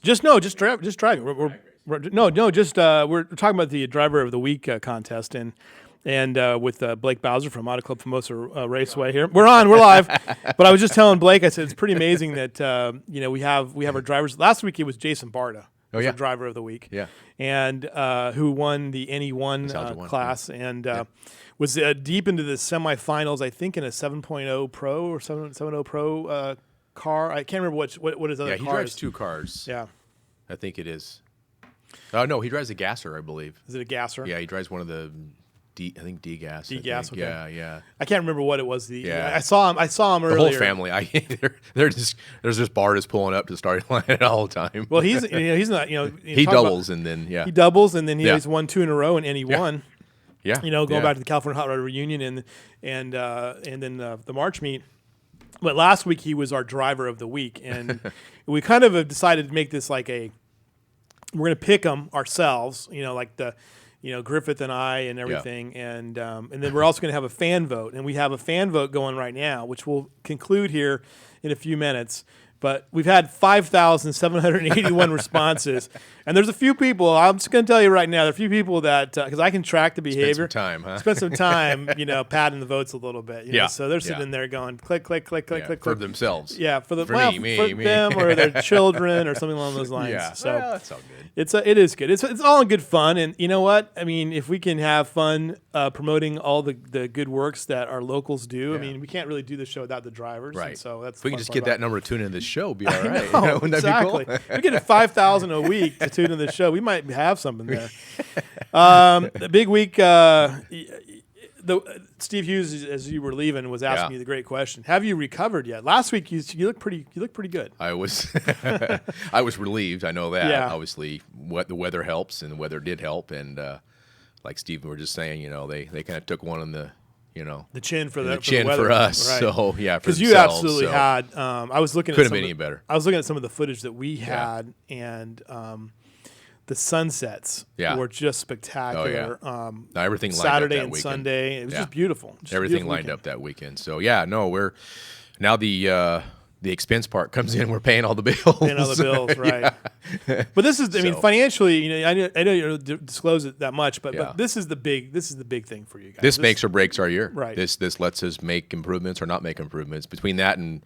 Just driving. We're talking about the driver of the week contest and with Blake Bowser from Auto Club Famoso Raceway here. We're live. But I was just telling Blake, I said it's pretty amazing that we have our drivers. Last week it was Jason Barta, our driver of the week, and who won the NE1 class and was deep into the semifinals. I think in a 7.0 Pro or 7.0 Pro car. I can't remember what his other car is. Yeah, he drives two cars. Yeah, I think it is. Oh no, he drives a gasser, I believe. Is it a gasser? Yeah, he drives one of the D-gas. D-gas, okay. Yeah. I can't remember what it was. I saw him earlier. The whole family. There's just Bartas pulling up to start line all the time. Well, he's not. He doubles and then he doubles and then he's won 2 in a row in NE1. Yeah. Going back to the California Hot Rod Reunion and then the March meet. But last week he was our driver of the week, and we kind of have decided to make this like we're going to pick them ourselves. Like the. Griffith and I and everything, and then we're also going to have a fan vote, and we have a fan vote going right now, which we'll conclude here in a few minutes. But we've had 5,781 responses, and there's a few people. I'm just going to tell you right now, there are a few people that because I can track the behavior. Spend some time, padding the votes a little bit. So they're sitting there going click, click, click, click, click for themselves. Yeah, for them me. or their children or something along those lines. Yeah, so that's all good. It is good. It's all in good fun, and you know what? I mean, if we can have fun promoting all the good works that our locals do, I mean, we can't really do the show without the drivers. Right. And so that's if we can just get that number to tune in this show, be all right. Wouldn't exactly. That be cool? We get 5,000 a week to tune in the show. We might have something there. The big week. Steve Hughes, as you were leaving, was asking you the great question: have you recovered yet? Last week you look pretty good. I was I was relieved. I know that. Yeah. Obviously, the weather helps, and the weather did help. And like Steve were just saying, they kind of took one on the chin for the chin weather. for us. Right. So yeah, because you absolutely had. I was looking. Couldn't have been any better. I was looking at some of the footage that we had, and the sunsets were just spectacular. Oh, yeah. Now everything lined Saturday up that and weekend. Sunday. It was just beautiful. Everything lined up that weekend. So we're now the expense part comes in. We're paying all the bills. Paying all the bills, right? But this is, I mean, financially, I know you don't disclose it that much, but this is the big thing for you guys. This makes or breaks our year. Right. This lets us make improvements or not make improvements. Between that and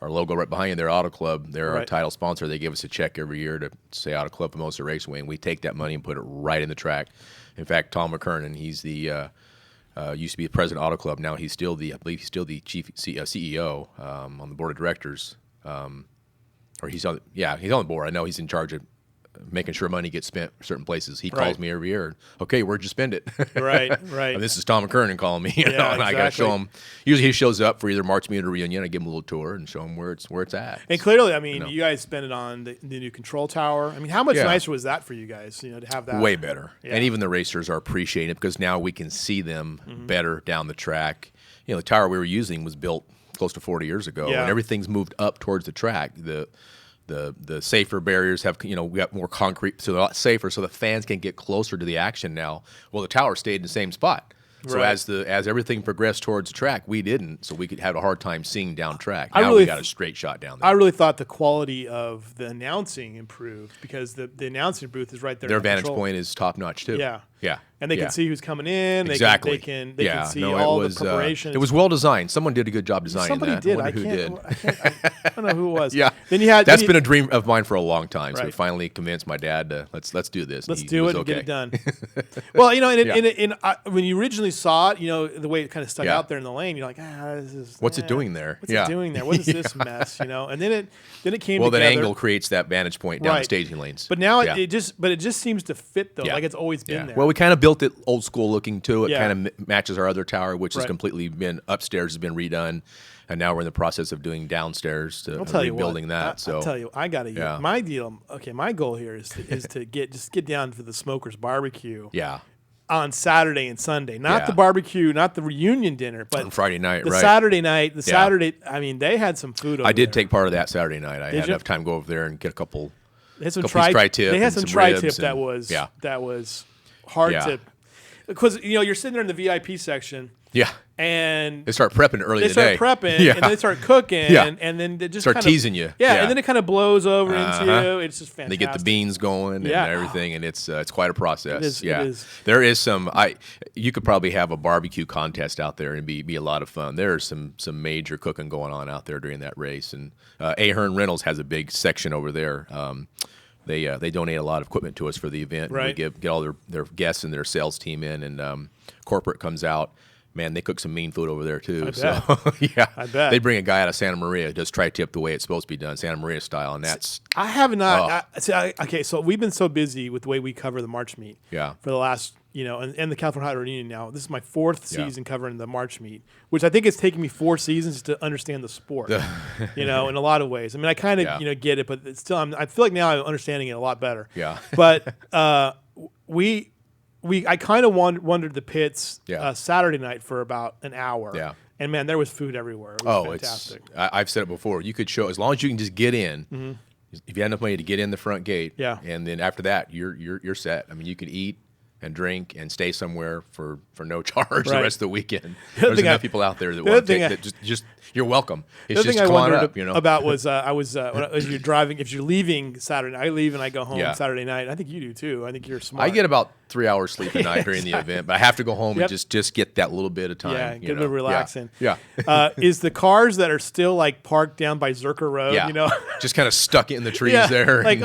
our logo right behind you, their Auto Club, they're our title sponsor. They give us a check every year to say Auto Club Famoso Raceway, and we take that money and put it right in the track. In fact, Tom McKernan, he's the used to be the president of Auto Club. Now he's still the chief CEO on the board of directors. Or he's on the board. I know he's in charge of making sure money gets spent certain places. He calls me every year. Okay, where'd you spend it? Right. And this is Tom McKernan calling me. And I got to show him. Usually he shows up for either March Meet or Reunion. I give him a little tour and show him where it's at. And clearly, I mean, you guys spent it on the new control tower. I mean, how much nicer was that for you guys? To have that. Way better. Yeah. And even the racers are appreciating it because now we can see them better down the track. The tower we were using was built close to 40 years ago, and everything's moved up towards the track. The safer barriers have, we got more concrete, so they're a lot safer, so the fans can get closer to the action now. Well, the tower stayed in the same spot. So as everything progressed towards the track, we didn't, so we could have a hard time seeing down track. Now we got a straight shot down there. I really thought the quality of the announcing improved because the announcing booth is right there. Their vantage point is top notch too. Yeah. And they can see who's coming in. Exactly. They can see all the preparation. It was well designed. Someone did a good job designing Somebody that. did. I wonder who did. I don't know who it was. Then you had that's been a dream of mine for a long time. So we finally convinced my dad to let's do this. Let's do it and get it done. Well, when you originally saw it, the way it kind of stuck out there in the lane, you're like, this is what's it doing there? What's it doing there? What is this mess? And then it came together. Well, that angle creates that vantage point down the staging lanes. But now it just seems to fit though, like it's always been there. Well, we kind of built it old school looking too. It kind of matches our other tower, which has completely been upstairs has been redone, and now we're in the process of doing downstairs to rebuilding that. I'll tell you, I got to my deal. Okay, my goal here is to get down to the Smokers Barbecue. Yeah. On Saturday and Sunday, not the barbecue, not the reunion dinner, but on Friday night, the Saturday night. The Saturday, I mean, they had some food. I did take part of that Saturday night. I had enough time to go over there and get a couple. They had some tri-tip. They They had some tri-tip that was hard to. because you're sitting there in the VIP section. Yeah. And they start prepping early in the They day. start prepping, and then they start cooking, and then they just start teasing you. Yeah, and then it kind of blows over into you. It's just fantastic. And they get the beans going and everything, and it's quite a process. It is. There is some. You could probably have a barbecue contest out there and be a lot of fun. There is some major cooking going on out there during that race, and Ahern Reynolds has a big section over there. They donate a lot of equipment to us for the event. Right. And we get all their guests and their sales team in, and corporate comes out. Man, they cook some mean food over there too. I bet. They bring a guy out of Santa Maria who does tri-tip the way it's supposed to be done, Santa Maria style, and that's. I have not. Okay, so we've been so busy with the way we cover the March meet. Yeah. For the last, and the California Hot Rod Reunion now. This is my 4th season covering the March meet, which I think it's taken me 4 seasons to understand the sport. In a lot of ways. I mean, I kind of get it, but it's still, I feel like now I'm understanding it a lot better. Yeah. But I kind of wandered the pits Saturday night for about an hour. Yeah. And man, there was food everywhere. It was fantastic. I've said it before. You could show as long as you can just get in. Mm-hmm. If you have enough money to get in the front gate, and then after that, you're set. I mean, you could eat and drink and stay somewhere for no charge the rest of the weekend. There's enough people out there that want to take that. Just you're welcome. It's just come on up. About was as you're driving, if you're leaving Saturday night, I leave and I go home Saturday night. I think you do too. I think you're smart. I get about 3 hours sleep a night during the event, but I have to go home and just get that little bit of time. Yeah, get a bit of relaxing. Yeah. Is the cars that are still like parked down by Zerker Road? Just kind of stuck in the trees there. Like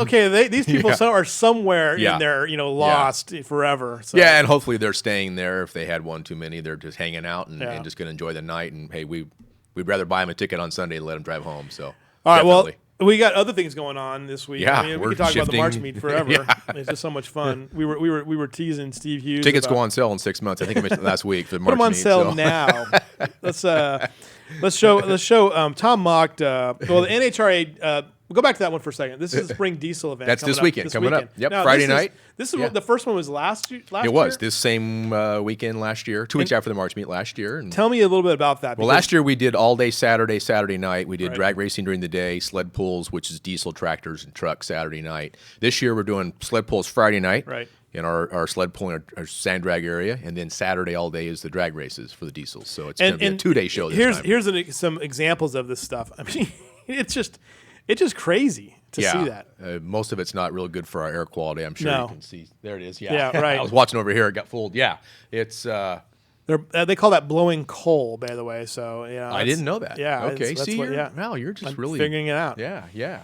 these people are somewhere in there, lost forever. So. Yeah, and hopefully they're staying there. If they had one too many, they're just hanging out and just going to enjoy the night. And hey, we'd rather buy them a ticket on Sunday and let them drive home. So all right, well. We got other things going on this week. Yeah, we could talk about the March meet forever. It's just so much fun. We were teasing Steve Hughes. Tickets go on sale in 6 months. I think I mentioned last week for the March meet. Put them on sale now. Let's show Tom mocked. The NHRA. We'll go back to that one for a second. This is the spring diesel event. That's this weekend coming up. Yep, now, Friday night. This is what the first one was last year. It was this same weekend last year, 2 weeks after the March meet last year. And tell me a little bit about that. Well, last year we did all day Saturday night. We did drag racing during the day, sled pulls, which is diesel tractors and trucks Saturday night. This year we're doing sled pulls Friday night. Right. In our sled pulling, our sand drag area, and then Saturday all day is the drag races for the diesels. So it's going to be a 2-day show this time. Here's some examples of this stuff. I mean, it's just crazy to see that. Most of it's not real good for our air quality. I'm sure you can see. There it is. Yeah, right. I was watching over here. It got fooled. Yeah, it's. They call that blowing coal, by the way. So I didn't know that. Yeah. Okay. See, wow, you're just really figuring it out. Yeah.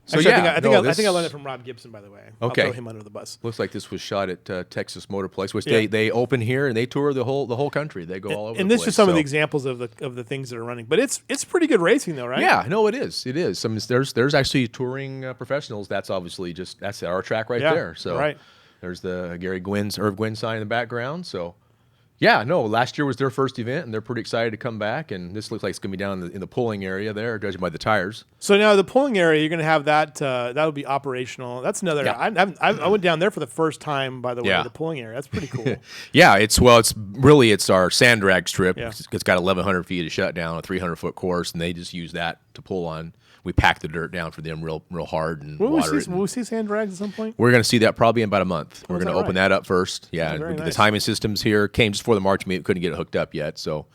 So actually, I think I learned it from Rob Gibson, by the way. Okay. I'll throw him under the bus. Looks like this was shot at Texas Motorplex, which they open here and they tour the whole country. They go all over. And the this place, is some of the examples of the things that are running. But it's pretty good racing, though, right? Yeah, no, it is. It is. There's actually touring professionals. That's obviously that's our track right there. So there's the Irv Gwynn sign in the background. So. Yeah, no, last year was their first event, and they're pretty excited to come back, and this looks like it's going to be down in the pulling area there, judging by the tires. So now the pulling area, you're going to have that, that'll be operational. That's another, I went down there for the first time, by the way, the pulling area. That's pretty cool. It's our sand drag strip. Yeah. It's got 1,100 feet of shutdown, a 300-foot course, and they just use that to pull on. We pack the dirt down for them real hard and water it. Will we see sand drags at some point? We're going to see that probably in about a month. We're going to open that up first. Yeah, nice. The timing systems here came just before the March meet. We couldn't get it hooked up yet, so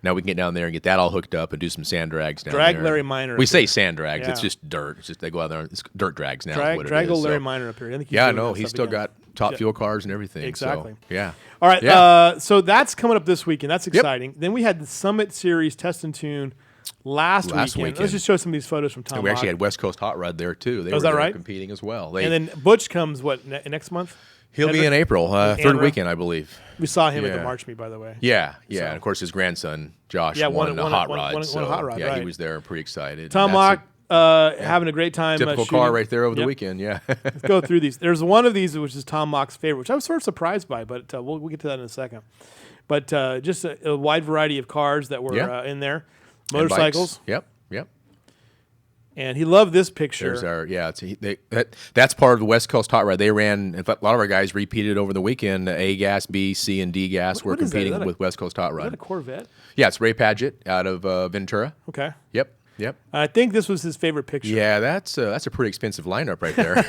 now we can get down there and get that all hooked up and do some sand drags down there. Drag Larry Minor. We say sand drags. Yeah. It's just dirt. It's just they go out there. It's dirt drags now. Drag old Larry Minor up here. I think he's still got top fuel cars and everything. Exactly. So, yeah. All right. So that's coming up this weekend. That's exciting. Then we had the Summit Series Test and Tune last weekend. Let's just show some of these photos from Tom. And we actually had West Coast Hot Rod there too. They were competing as well. And then Butch comes next month? He'll be in April, third weekend, I believe. We saw him at the March meet, by the way. Yeah. So. And of course his grandson Josh won a hot rod. Won a hot rod. Yeah, he was there, pretty excited. Tom Mock having a great time. Typical car right there over the weekend. Yeah. Let's go through these. There's one of these which is Tom Mock's favorite, which I was sort of surprised by, but we'll get to that in a second. But just a wide variety of cars that were in there, motorcycles. Yep. And he loved this picture. There's that's part of the West Coast Hot Rod. They ran, in fact, a lot of our guys repeated over the weekend. A gas, B, C, and D gas were competing with West Coast Hot Rod. Is that a Corvette? Yeah, it's Ray Padgett out of Ventura. Okay. Yep. Yep. I think this was his favorite picture. Yeah, that's a pretty expensive lineup right there.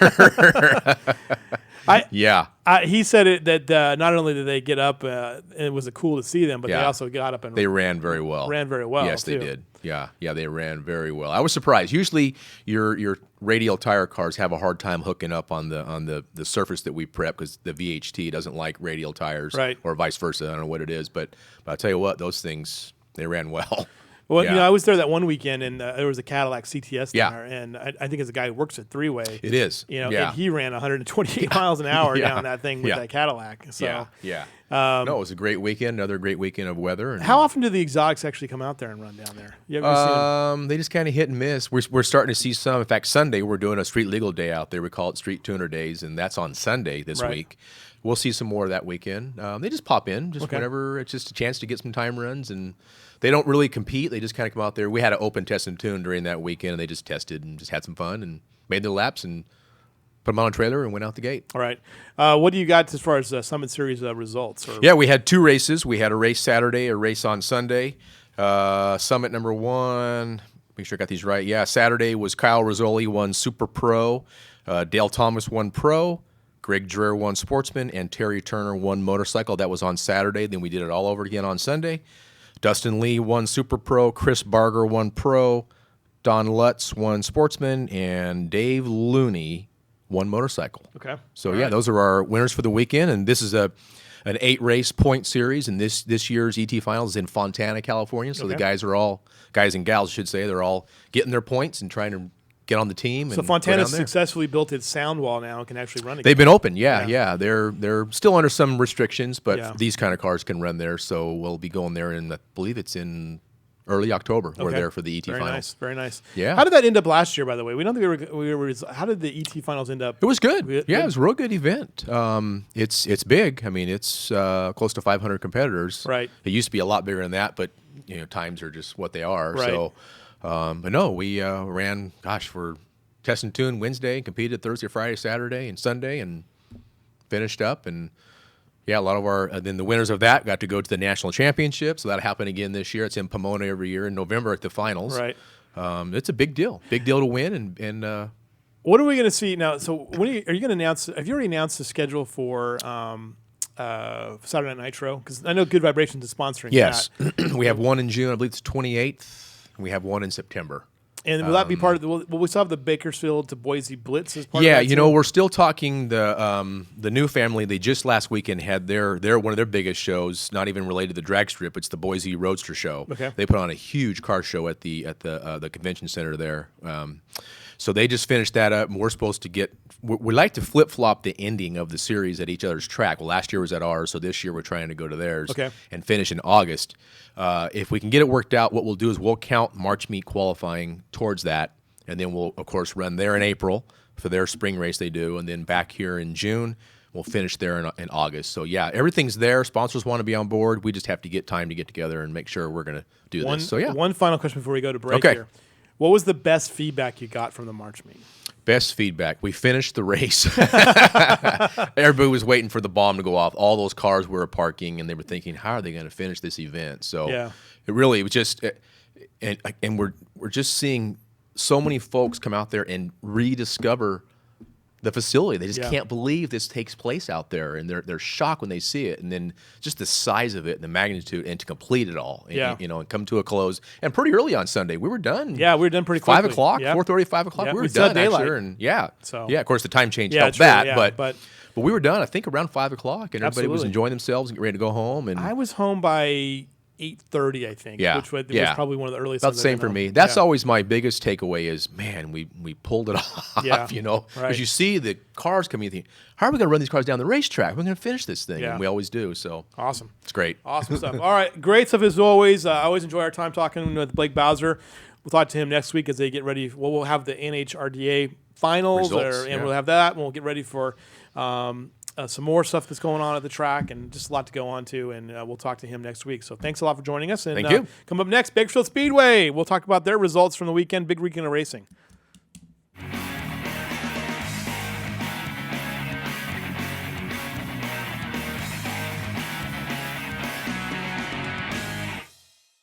Yeah. He said that not only did they get up, and it was cool to see them, but they also got up and they ran very well. Yes, too. they did. Yeah, they ran very well. I was surprised. Usually, your radial tire cars have a hard time hooking up on the surface that we prep because the VHT doesn't like radial tires, right? Or vice versa. I don't know what it is, but I'll tell you what, those things they ran well. Well, I was there that one weekend, and there was a Cadillac CTS Yeah. there, and I think it's a guy who works at Three-Way. It is. And he ran 128 miles an hour down that thing with that Cadillac. So, no, it was a great weekend. Another great weekend of weather. And how often do the exotics actually come out there and run down there? You ever seen them? They just kind of hit and miss. We're starting to see some. In fact, Sunday we're doing a street legal day out there. We call it Street Tuner Days, and that's on Sunday this week. We'll see some more of that weekend. They just pop in whenever it's just a chance to get some time runs, and they don't really compete. They just kind of come out there. We had an open test and tune during that weekend, and they just tested and just had some fun and made their laps and put them on a trailer and went out the gate. All right. What do you got as far as Summit Series results? Yeah, we had 2 races. We had a race Saturday, a race on Sunday. Summit number 1, make sure I got these right. Yeah, Saturday was Kyle Rizzoli won Super Pro. Dale Thomas won Pro. Greg Dreher won Sportsman. And Terry Turner won Motorcycle. That was on Saturday. Then we did it all over again on Sunday. Dustin Lee won Super Pro. Chris Barger won Pro. Don Lutz won Sportsman. And Dave Looney won Motorcycle. Okay. So, those are our winners for the weekend. And this is an 8-race point series. And this year's ET Finals is in Fontana, California. So the guys and gals, I should say, they're all getting their points and trying to get on the team. So Fontana's successfully built its sound wall now and can actually run again. They've been open, yeah. They're still under some restrictions, but these kind of cars can run there. So we'll be going there, and I believe it's in early October. We're there for the ET Finals. Very nice. Yeah. How did that end up last year, by the way? We don't think we were. How did the ET Finals end up? It was good. It was a real good event. It's big. I mean, it's close to 500 competitors. Right. It used to be a lot bigger than that, but times are just what they are. Right. So, but no, we ran. For test and tune Wednesday, competed Thursday, Friday, Saturday, and Sunday, and finished up. And a lot of our then the winners of that got to go to the national championship. So that'll happen again this year. It's in Pomona every year in November at the finals. Right. It's a big deal to win. And what are we going to see now? So when are you going to announce? Have you already announced the schedule for Saturday Night Nitro? Because I know Good Vibrations is sponsoring. Yes, we have one in June. I believe it's 28th. And we have one in September. And will that be part of the? Will we still have the Bakersfield to Boise Blitz as part of that? Yeah, we're still talking the new family. They just last weekend had their one of their biggest shows, not even related to the drag strip. It's the Boise Roadster Show. Okay. They put on a huge car show at the convention center there. So they just finished that up, and we're supposed to get. We like to flip flop the ending of the series at each other's track. Well, last year was at ours, so this year we're trying to go to theirs and finish in August. If we can get it worked out, what we'll do is we'll count March meet qualifying towards that, and then we'll of course run there in April for their spring race they do, and then back here in June. We'll finish there in August. So, everything's there. Sponsors want to be on board. We just have to get time to get together and make sure we're going to do this. So, One final question before we go to break here. What was the best feedback you got from the March meet? Best feedback. We finished the race. Everybody was waiting for the bomb to go off. All those cars were parking, and they were thinking, how are they going to finish this event? So it really was just and we're just seeing so many folks come out there and rediscover the facility. They just can't believe this takes place out there, and they're shocked when they see it, and then just the size of it and the magnitude, and to complete it all, and come to a close. And pretty early on Sunday, we were done. Yeah, we were done pretty quickly. 5 o'clock, 4:30, 5 o'clock. We were done daylight. And of course the time change helped true, that, but we were done. I think around 5 o'clock, and everybody was enjoying themselves and getting ready to go home. And I was home by 8:30, I think. Which was probably one of the earliest. About the same for me. That's always my biggest takeaway is, man, we pulled it off. Because you see the cars coming. You think, how are we going to run these cars down the racetrack? We're going to finish this thing, and we always do. So awesome. It's great. Awesome stuff. All right, great stuff as always. I always enjoy our time talking with Blake Bowser. We'll talk to him next week as they get ready. We'll have the NHRDA finals, and we'll have that, and we'll get ready for. Some more stuff that's going on at the track, and just a lot to go on to, and we'll talk to him next week. So thanks a lot for joining us. And thank you. Come up next, Bakersfield Speedway. We'll talk about their results from the weekend, big weekend of racing.